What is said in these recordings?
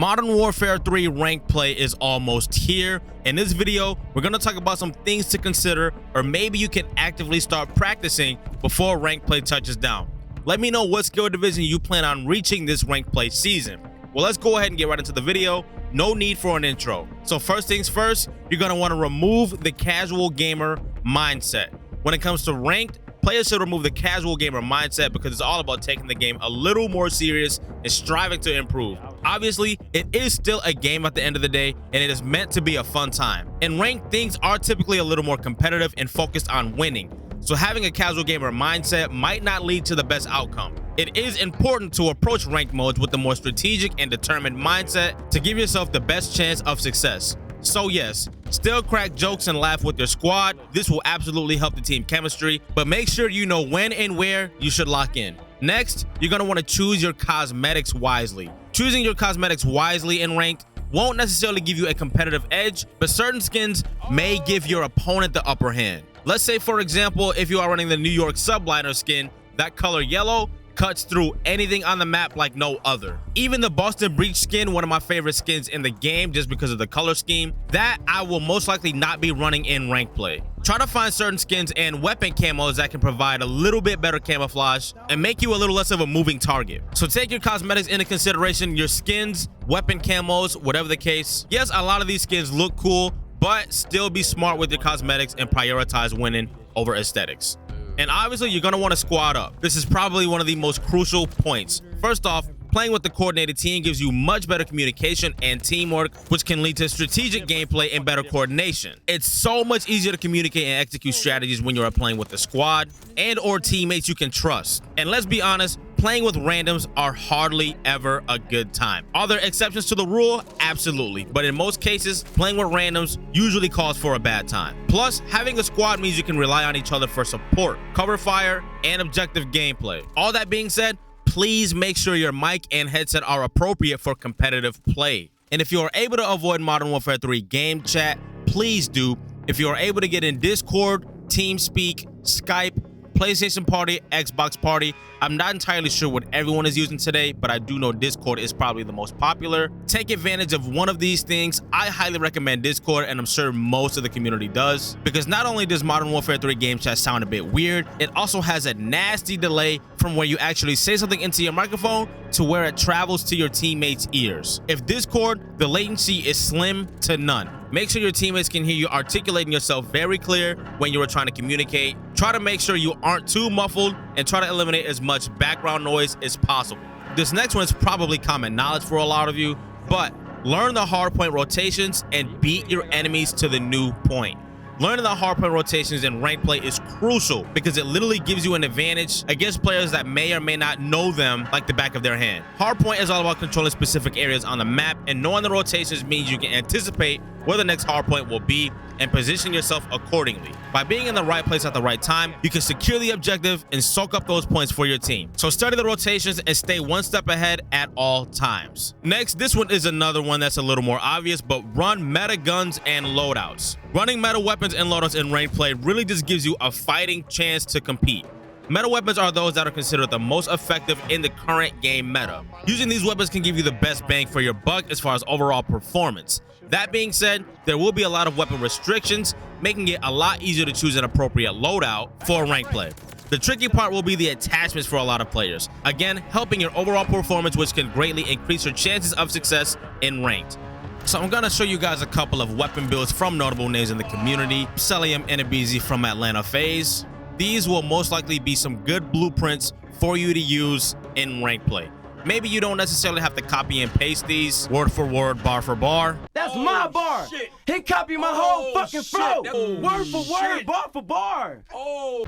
Modern Warfare 3 rank play is almost here. In this video, we're going to talk about some things to consider, or maybe you can actively start practicing before rank play touches down. Let me know what skill division you plan on reaching this rank play season. Well, let's go ahead and get right into the video. No need for an intro. So first things first, you're going to want to remove the casual gamer mindset. When it comes to ranked, players should remove the casual gamer mindset because it's all about taking the game a little more serious and striving to improve. Obviously, it is still a game at the end of the day, and it is meant to be a fun time. In ranked, things are typically a little more competitive and focused on winning. So having a casual gamer mindset might not lead to the best outcome. It is important to approach ranked modes with a more strategic and determined mindset to give yourself the best chance of success. So yes, still crack jokes and laugh with your squad. This will absolutely help the team chemistry, but make sure you know when and where you should lock in. Next, you're going to want to choose your cosmetics wisely. Choosing your cosmetics wisely in ranked won't necessarily give you a competitive edge, but certain skins may give your opponent the upper hand. Let's say, for example, if you are running the New York Subliner skin, that color yellow cuts through anything on the map like no other. Even the Boston Breach skin, one of my favorite skins in the game just because of the color scheme, that I will most likely not be running in rank play. Try to find certain skins and weapon camos that can provide a little bit better camouflage and make you a little less of a moving target. So take your cosmetics into consideration, your skins, weapon camos, whatever the case. Yes, a lot of these skins look cool, but still be smart with your cosmetics and prioritize winning over aesthetics. And obviously, you're going to want to squad up. This is probably one of the most crucial points. First off, playing with the coordinated team gives you much better communication and teamwork, which can lead to strategic gameplay and better coordination. It's so much easier to communicate and execute strategies when you're playing with a squad and or teammates you can trust. And let's be honest, playing with randoms are hardly ever a good time. Are there exceptions to the rule? Absolutely. But in most cases, playing with randoms usually calls for a bad time. Plus, having a squad means you can rely on each other for support, cover fire, and objective gameplay. All that being said, please make sure your mic and headset are appropriate for competitive play. And if you are able to avoid Modern Warfare 3 game chat, please do. If you are able to get in Discord, TeamSpeak, Skype, PlayStation Party, Xbox Party, I'm not entirely sure what everyone is using today, but I do know Discord is probably the most popular. Take advantage of one of these things. I highly recommend Discord, and I'm sure most of the community does, because not only does Modern Warfare 3 game chat sound a bit weird, it also has a nasty delay from where you actually say something into your microphone to where it travels to your teammates' ears. If Discord, the latency is slim to none. Make sure your teammates can hear you articulating yourself very clear when you are trying to communicate. Try to make sure you aren't too muffled and try to eliminate as much background noise as possible. This next one is probably common knowledge for a lot of you, but learn the hardpoint rotations and beat your enemies to the new point. Learning the hardpoint rotations in rank play is crucial because it literally gives you an advantage against players that may or may not know them like the back of their hand. Hardpoint is all about controlling specific areas on the map, and knowing the rotations means you can anticipate where the next hardpoint will be and position yourself accordingly. By being in the right place at the right time, you can secure the objective and soak up those points for your team. So study the rotations and stay one step ahead at all times. Next, this one is another one that's a little more obvious, but run meta guns and loadouts. Running meta weapons and loadouts in rank play really just gives you a fighting chance to compete. Meta weapons are those that are considered the most effective in the current game meta. Using these weapons can give you the best bang for your buck as far as overall performance. That being said, there will be a lot of weapon restrictions, making it a lot easier to choose an appropriate loadout for rank play. The tricky part will be the attachments for a lot of players, again, helping your overall performance, which can greatly increase your chances of success in ranked. So I'm going to show you guys a couple of weapon builds from notable names in the community. Celium Inabizi from Atlanta FaZe. These will most likely be some good blueprints for you to use in rank play. Maybe you don't necessarily have to copy and paste these word for word, bar for bar. That's my bar. Shit. He copied my whole fucking flow. Word for word, bar for bar.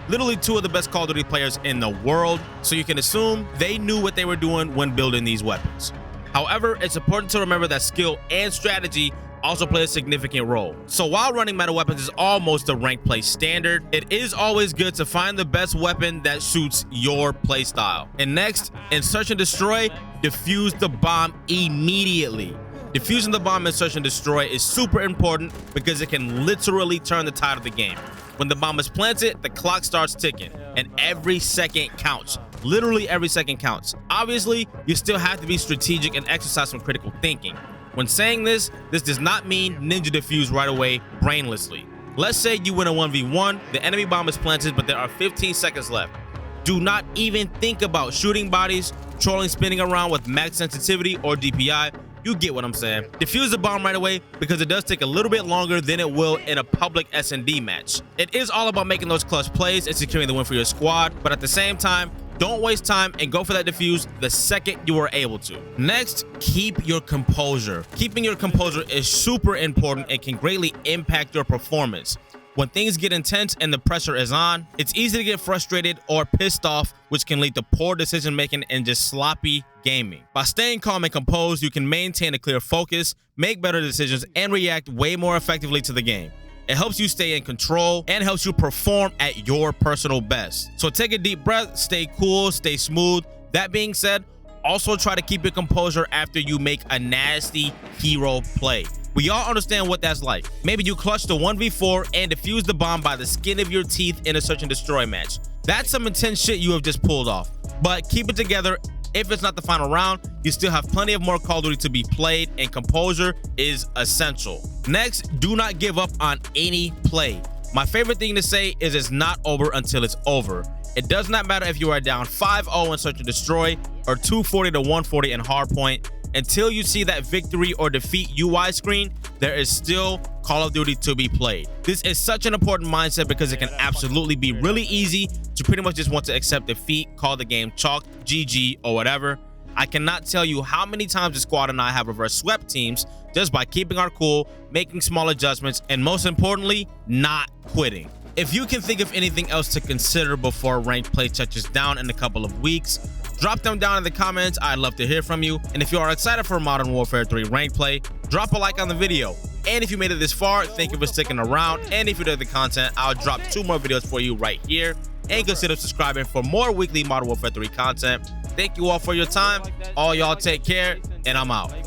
Literally two of the best Call of Duty players in the world, so you can assume they knew what they were doing when building these weapons. However, it's important to remember that skill and strategy also play a significant role. So while running meta weapons is almost a rank play standard, it is always good to find the best weapon that suits your play style. And next, in Search and Destroy, defuse the bomb immediately. Defusing the bomb in Search and Destroy is super important because it can literally turn the tide of the game. When the bomb is planted, the clock starts ticking, and every second counts. Literally every second counts. Obviously, you still have to be strategic and exercise some critical thinking. When saying this does not mean ninja defuse right away brainlessly. Let's say you win a 1v1, the enemy bomb is planted, but there are 15 seconds left. Do not even think about shooting bodies, trolling, spinning around with max sensitivity or DPI. You get what I'm saying. Defuse the bomb right away because it does take a little bit longer than it will in a public S&D match. It is all about making those clutch plays and securing the win for your squad, but at the same time, don't waste time and go for that defuse the second you are able to. Next, keep your composure. Keeping your composure is super important and can greatly impact your performance. When things get intense and the pressure is on, it's easy to get frustrated or pissed off, which can lead to poor decision making and just sloppy gaming. By staying calm and composed, you can maintain a clear focus, make better decisions, and react way more effectively to the game. It helps you stay in control and helps you perform at your personal best. So take a deep breath, stay cool, stay smooth. That being said, also try to keep your composure after you make a nasty hero play. We all understand what that's like. Maybe you clutch the 1v4 and defuse the bomb by the skin of your teeth in a search and destroy match. That's some intense shit you have just pulled off. But keep it together. If it's not the final round, you still have plenty of more Call of Duty to be played, and composure is essential. Next, do not give up on any play. My favorite thing to say is it's not over until it's over. It does not matter if you are down 5-0 in search and destroy or 240 to 140 in hardpoint. Until you see that victory or defeat UI screen, there is still Call of Duty to be played. This is such an important mindset because it can absolutely be really easy to pretty much just want to accept defeat, call the game chalk, GG, or whatever. I cannot tell you how many times the squad and I have reverse swept teams just by keeping our cool, making small adjustments, and most importantly, not quitting. If you can think of anything else to consider before ranked play touches down in a couple of weeks, drop them down in the comments. I'd love to hear from you. And if you are excited for Modern Warfare 3 ranked play, drop a like on the video. And if you made it this far, thank you for sticking around. And if you did the content, I'll drop 2 more videos for you right here. And consider subscribing for more weekly Modern Warfare 3 content. Thank you all for your time. All y'all take care, and I'm out.